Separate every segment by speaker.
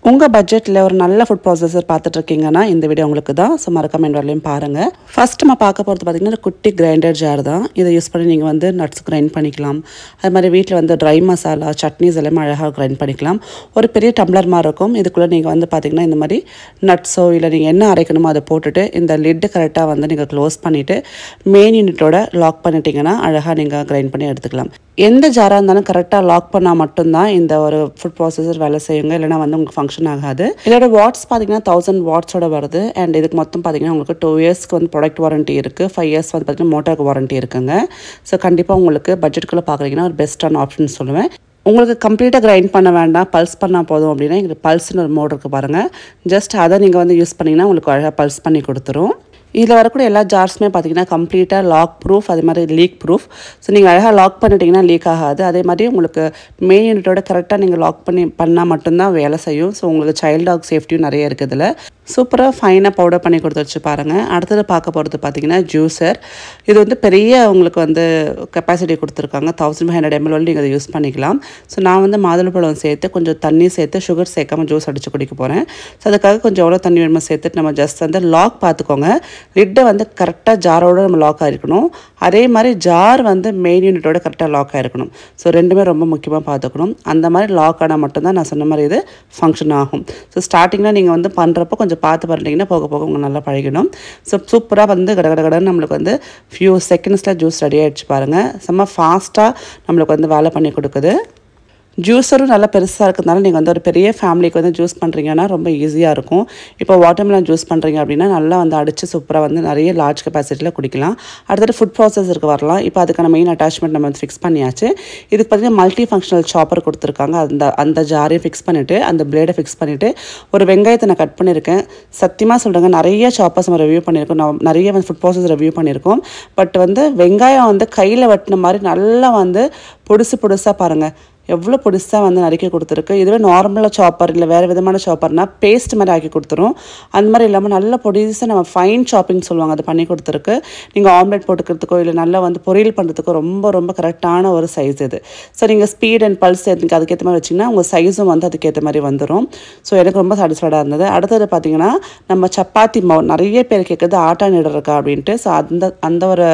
Speaker 1: உங்கள் பட்ஜெட்டில் ஒரு நல்ல ஃபுட் ப்ராசஸர் பார்த்துட்டு இருக்கீங்கன்னா இந்த வீடியோ உங்களுக்கு தான். ஸோ மறக்காம இந்த வரலையும் பாருங்கள். ஃபர்ஸ்ட் நம்ம பார்க்க போகிறது பார்த்திங்கன்னா குட்டி கிரைண்டர் ஜார் தான். இதை யூஸ் பண்ணி நீங்கள் வந்து நட்ஸ் கிரைண்ட் பண்ணிக்கலாம். அது மாதிரி வீட்டில் வந்து ட்ரை மசாலா சட்னிஸ் எல்லாமே அழகாக கிரைண்ட் பண்ணிக்கலாம். ஒரு பெரிய டம்ளர் மாதிரி இருக்கும். இதுக்குள்ளே நீங்கள் வந்து பார்த்திங்கன்னா இந்த மாதிரி நட்ஸோ இல்லை நீங்கள் என்ன அரைக்கணுமோ அதை போட்டுட்டு இந்த லிட்டு கரெக்டாக வந்து நீங்கள் க்ளோஸ் பண்ணிவிட்டு மெயின் யூனிட்டோட லாக் பண்ணிட்டீங்கன்னா அழகாக நீங்கள் கிரைண்ட் பண்ணி எடுத்துக்கலாம். எந்த ஜாராக இருந்தாலும் கரெக்டாக லாக் பண்ணால் மட்டும்தான் இந்த ஒரு ஃபுட் ப்ராசஸர் வேலை செய்யுங்க. இல்லைனா வந்து உங்களுக்கு ஃபங்க்ஷன் ஆகாது. இதோட வாட்ஸ் பார்த்தீங்கன்னா 1000 வாட்ஸோட வருது. அண்ட் இதுக்கு மொத்தம் பார்த்தீங்கன்னா உங்களுக்கு 2 இயர்ஸ்க்கு வந்து ப்ராடக்ட் வாரண்ட்டி இருக்குது. 5 இயர்ஸ் வந்து பார்த்தீங்கன்னா மோட்டருக்கு வாரண்ட்டி இருக்குங்க. ஸோ கண்டிப்பாக உங்களுக்கு பட்ஜெட்டுக்குள்ளே பார்க்குறீங்கன்னா ஒரு பெஸ்ட்டான ஆப்ஷன் சொல்லுவேன். உங்களுக்கு கம்ப்ளீட்டாக கிரைண்ட் பண்ண வேண்டாம், பல்ஸ் பண்ணால் போதும் அப்படின்னா எங்களுக்கு பல்ஸ்னு ஒரு மோட் இருக்குது பாருங்கள். ஜஸ்ட் அதை நீங்கள் வந்து யூஸ் பண்ணிங்கன்னா உங்களுக்கு அழகாக பல்ஸ் பண்ணி கொடுத்துரும். இதில் வரக்கூடிய எல்லா ஜார்ஸுமே பார்த்தீங்கன்னா கம்ப்ளீட்டாக லாக் ப்ரூஃப், அதே மாதிரி லீக் ப்ரூஃப். ஸோ நீங்கள் அழகாக லாக் பண்ணிட்டீங்கன்னா லீக் ஆகாது. அதே மாதிரி உங்களுக்கு மெயின் யூனிட்டோட கரெக்டாக நீங்கள் லாக் பண்ணால் மட்டும்தான் வேலை செய்யும். ஸோ உங்களுக்கு சைல்ட் டாக் சேஃப்டியும் நிறைய இருக்குது இதில். சூப்பராக ஃபைனாக பவுடர் பண்ணி கொடுத்து வச்சு பாருங்கள். அடுத்தது பார்க்க போகிறது பார்த்தீங்கன்னா ஜூஸர். இது வந்து பெரிய உங்களுக்கு வந்து கெப்பாசிட்டி கொடுத்துருக்காங்க. 1500 ml நீங்கள் அதை யூஸ் பண்ணிக்கலாம். ஸோ நான் வந்து மாதுளம்பழம் சேர்த்து கொஞ்சம் தண்ணி சேர்த்து சுகர் சேர்க்காமல் ஜூஸ் அடித்து குடிக்க போகிறேன். ஸோ அதுக்காக கொஞ்சம் எவ்வளோ தண்ணி வேணுமோ சேர்த்துட்டு நம்ம ஜஸ்ட் வந்து லாக் பார்த்துக்கோங்க. லிட்டை வந்து கரெக்டாக ஜாரோடு நம்ம லாக் ஆகிருக்கணும். அதே மாதிரி ஜார் வந்து மெயின் யூனிட்டோட கரெக்டாக லாக் ஆகிருக்கணும். ஸோ ரெண்டுமே ரொம்ப முக்கியமாக பார்த்துக்கணும். அந்த மாதிரி லாக் ஆனால் மட்டும்தான் நான் சொன்ன மாதிரி இது ஃபங்க்ஷன் ஆகும். ஸோ ஸ்டார்டிங்கில் நீங்கள் வந்து பண்ணுறப்போ கொஞ்சம் பார்த்து பண்ணிட்டீங்கன்னா போக போக உங்களுக்கு நல்லா பழகிடும். ஸோ சூப்பராக வந்து கடகடன்னு நம்மளுக்கு வந்து ஃபியூ செகண்ட்ஸில் ஜூஸ் ரெடி ஆகிடுச்சு பாருங்கள். செம்ம ஃபாஸ்ட்டாக நம்மளுக்கு வந்து வேலை பண்ணி கொடுக்குது. ஜூஸரும் நல்லா பெருசாக இருக்கிறதுனால நீங்கள் வந்து ஒரு பெரிய ஃபேமிலிக்கு வந்து ஜூஸ் பண்ணுறீங்கன்னா ரொம்ப ஈஸியாக இருக்கும். இப்போ வாட்டர்மெலன் ஜூஸ் பண்ணுறீங்க அப்படின்னா நல்லா வந்து அடித்து சூப்பராக வந்து நிறைய லார்ஜ் கெப்பாசிட்டியில் குடிக்கலாம். அடுத்தது ஃபுட் ப்ராசஸருக்கு வரலாம். இப்போ அதுக்கான மெயின் அட்டாச்மெண்ட் நம்ம வந்து ஃபிக்ஸ் பண்ணியாச்சு. இதுக்கு பார்த்தீங்கன்னா மல்டி ஃபங்க்ஷனல் சாப்பர் கொடுத்துருக்காங்க. அந்த ஜாரையும் ஃபிக்ஸ் பண்ணிவிட்டு அந்த பிளேடை ஃபிக்ஸ் பண்ணிவிட்டு ஒரு வெங்காயத்தை நான் கட் பண்ணியிருக்கேன். சத்தியமாக சொல்கிறேங்க, நிறைய சாப்பர்ஸ் நம்ம ரிவ்யூ பண்ணியிருக்கோம். நான் நிறைய வந்து ஃபுட் ப்ராசஸ் ரிவ்யூ பண்ணியிருக்கோம். பட் வந்து வெங்காயம் வந்து கையில் வெட்டின மாதிரி நல்லா வந்து பொடுசாக பாருங்கள் எவ்வளோ பொடிசாக வந்து நறுக்கி கொடுத்துருக்கு. இதுவே நார்மலாக சாப்பர் இல்லை வேறு விதமான சாப்பர்னால் பேஸ்ட் மாதிரி ஆக்கி கொடுத்துரும். அந்த மாதிரி இல்லாமல் நல்ல பொடிசாக நம்ம ஃபைன் சாப்பிங் சொல்லுவாங்க, அது பண்ணி கொடுத்துருக்கு. நீங்கள் ஆம்லெட் போட்டுக்கிறதுக்கோ இல்லை நல்லா வந்து பொரியல் பண்ணுறதுக்கோ ரொம்ப ரொம்ப கரெக்டான ஒரு சைஸ் இது. ஸோ நீங்கள் ஸ்பீட் அண்ட் பல்ஸ் அதுக்கேற்ற மாதிரி வச்சிங்கன்னா உங்கள் சைஸும் வந்து அதுக்கேற்ற மாதிரி வந்துடும். ஸோ எனக்கு ரொம்ப சாட்டிஸ்ஃபைடாக இருந்தது. அடுத்தது பார்த்திங்கன்னா நம்ம சப்பாத்தி மாவு நிறைய பேர் கேட்குறது ஆட்டா நீடர் இருக்கா அப்படின்ட்டு. ஸோ அந்த ஒரு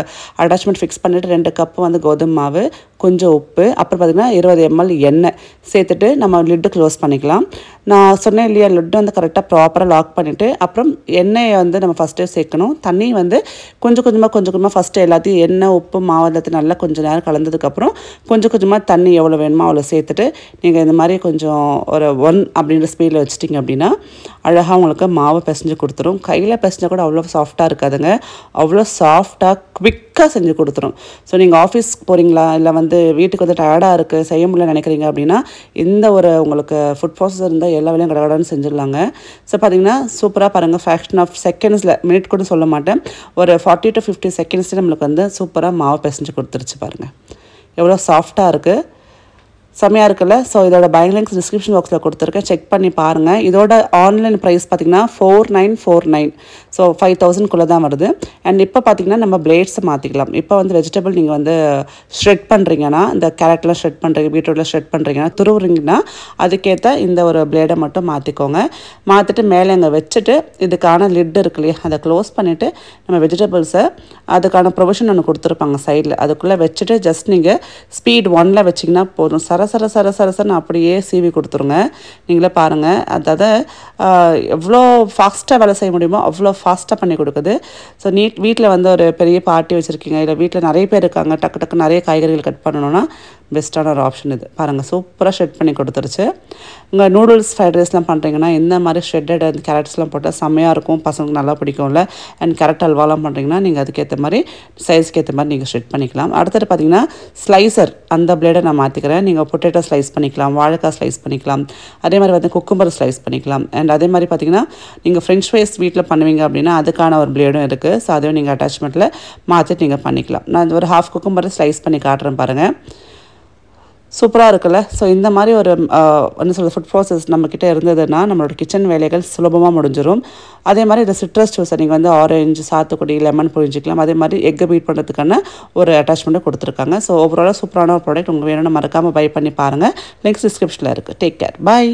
Speaker 1: அட்டாச்மெண்ட் ஃபிக்ஸ் பண்ணிவிட்டு 2 கப்பு வந்து கோதுமை மாவு, கொஞ்சம் உப்பு, அப்புறம் பார்த்திங்கன்னா 20 ml எண்ணெய் சேர்த்துட்டு நம்ம லிட்டு க்ளோஸ் பண்ணிக்கலாம். நான் சொன்னேன் இல்லையா, லிட்டு வந்து கரெக்டாக ப்ராப்பராக லாக் பண்ணிவிட்டு அப்புறம் எண்ணெயை வந்து நம்ம ஃபஸ்ட்டே சேர்க்கணும். தண்ணி வந்து கொஞ்சம் கொஞ்சமாக ஃபஸ்ட்டு எல்லாத்தையும் எண்ணெய் உப்பு மாவு எல்லாத்தையும் நல்லா கொஞ்சம் நேரம் கலந்ததுக்கப்புறம் கொஞ்சம் கொஞ்சமாக தண்ணி எவ்வளோ வேணுமோ அவ்வளோ சேர்த்துட்டு நீங்கள் இந்த மாதிரி கொஞ்சம் ஒரு 1 அப்படின்ற ஸ்பீடில் வச்சிட்டிங்க அப்படின்னா அழகாக உங்களுக்கு மாவை பிசைஞ்சு கொடுத்துரும். கையில் பிசைஞ்சால் கூட அவ்வளோ சாஃப்டாக இருக்காதுங்க, அவ்வளோ சாஃப்டாக குவிக்காக செஞ்சு கொடுத்துரும். ஸோ நீங்கள் ஆஃபீஸ் போகிறீங்களா இல்லை வந்து வீட்டுக்கு வந்து டயர்டாக இருக்குது செய்ய முடியல நினைக்கிறீங்க அப்படின்னா இந்த ஒரு உங்களுக்கு ஃபுட் ப்ராசஸர் இருந்தால் எல்லா வேலையும் கடகடன்னு செஞ்சிடலாங்க. ஸோ பார்த்தீங்கன்னா சூப்பராக பாருங்கள், ஃப்ராக்ஷன் ஆஃப் செகண்ட்ஸில், மினிட் கூட சொல்ல மாட்டேன், ஒரு 40 to 50 செகண்ட்ஸில் நம்மளுக்கு வந்து சூப்பராக மாவு பிசைஞ்சு கொடுத்துருச்சு பாருங்கள். எவ்வளோ சாஃப்டாக இருக்குது, செம்மையாக இருக்குல்ல. ஸோ இதோட பை லிங்க்ஸ் டிஸ்கிரிப்ஷன் பாக்ஸில் கொடுத்துருக்கேன், செக் பண்ணி பாருங்கள். இதோட ஆன்லைன் ப்ரைஸ் பார்த்திங்கன்னா 4949. ஸோ 5000 தான் வருது. அண்ட் இப்போ பார்த்திங்கன்னா நம்ம பிளேட்ஸை மாற்றிக்கலாம். இப்போ வந்து வெஜிடபிள் நீங்கள் வந்து ஷ்ரெட் பண்ணுறீங்கன்னா, இந்த கேரட்லாம் ஷ்ரெட் பண்ணுறீங்க, பீட்ரூட்டில் ஷ்ரெட் பண்ணுறீங்கன்னா, துருவுறீங்கன்னா அதுக்கேற்ற இந்த ஒரு பிளேடை மட்டும் மாற்றிக்கோங்க. மாற்றிட்டு மேலே அங்கே வச்சுட்டு இதுக்கான லிட் இருக்கு இல்லையா, அதை க்ளோஸ் பண்ணிவிட்டு நம்ம வெஜிடபிள்ஸை அதுக்கான ப்ரொவிஷன் ஒன்று கொடுத்துருப்பாங்க சைடில், அதுக்குள்ளே வச்சுட்டு ஜஸ்ட் நீங்கள் ஸ்பீட் 1ல் வச்சிங்கன்னா போதும். சரசரன்னு அப்படியே சீவி கொடுத்துருங்க. நீங்களே பாருங்கள், அதாவது எவ்வளோ ஃபாஸ்ட்டாக வேலை செய்ய முடியுமோ அவ்வளோ ஃபாஸ்ட்டாக பண்ணி கொடுக்குது. ஸோ வீட்டில் வந்து ஒரு பெரிய பார்ட்டி வச்சுருக்கீங்க, இல்லை வீட்டில் நிறைய பேர் இருக்காங்க, டக்கு நிறைய காய்கறிகள் கட் பண்ணணுன்னா பெஸ்ட்டான ஒரு ஆப்ஷன் இது. பாருங்கள், சூப்பராக ஷெட் பண்ணி கொடுத்துருச்சு. உங்கள் நூடுல்ஸ் ஃப்ரைட் ரைஸ்லாம் பண்ணுறீங்கன்னா இந்த மாதிரி ஷெட்டட் அந்த கேரட்ஸ்லாம் போட்டால் செம்மையாக இருக்கும், பசங்களுக்கு நல்லா பிடிக்கும்ல. அண்ட் கேரட் அல்வாலாம் பண்ணுறீங்கன்னா நீங்கள் அதுக்கேற்ற மாதிரி சைஸ்க்கு ஏற்ற மாதிரி நீங்கள் ஷெட் பண்ணிக்கலாம். அடுத்தது பார்த்திங்கன்னா ஸ்லைசர், அந்த பிளேடை நான் மாற்றிக்கிறேன். நீங்கள் பொட்டேட்டோ ஸ்லைஸ் பண்ணிக்கலாம், வாழைக்காய் ஸ்லைஸ் பண்ணிக்கலாம், அதே மாதிரி வந்து குக்கும்பர் ஸ்லைஸ் பண்ணிக்கலாம். அண்ட் அதே மாதிரி பார்த்திங்கன்னா நீங்கள் ஃப்ரெஞ்ச் ஃப்ரைஸ் வீட்டில் பண்ணுவீங்க அப்படின்னா அதுக்கான ஒரு பிளேடும் இருக்குது. ஸோ அதுவும் நீங்கள் அட்டாச்மெண்ட்டில் மாற்றிட்டு நீங்கள் பண்ணிக்கலாம். நான் ஒரு ஹாஃப் குக்கும்பர் ஸ்லைஸ் பண்ணி காட்டுறேன் பாருங்கள், சூப்பராக இருக்குல்ல. ஸோ இந்த மாதிரி ஒரு என்ன சொல்கிறது ஃபுட் ப்ராசஸ் நம்மக்கிட்ட இருந்ததுன்னா நம்மளோட கிச்சன் வேலைகள் சுலபமாக முடிஞ்சிடும். அதே மாதிரி இந்த சிட்ரஸ் ஜூஸை நீங்கள் வந்து ஆரஞ்சு, சாத்துக்குடி, லெமன் புழிஞ்சிக்கலாம். அதே மாதிரி எக்கை பீட் பண்ணுறதுக்கான ஒரு அட்டாச்மெண்ட்டை கொடுத்துருக்காங்க. ஸோ ஓவராலாக சூப்பரான ஒரு ப்ராடக்ட். உங்களுக்கு வேணும்னு மறக்காமல் பை பண்ணி பாருங்கள். லிங்க்ஸ் டிஸ்கிரிப்ஷனில் இருக்குது. டேக் கேர், பாய்.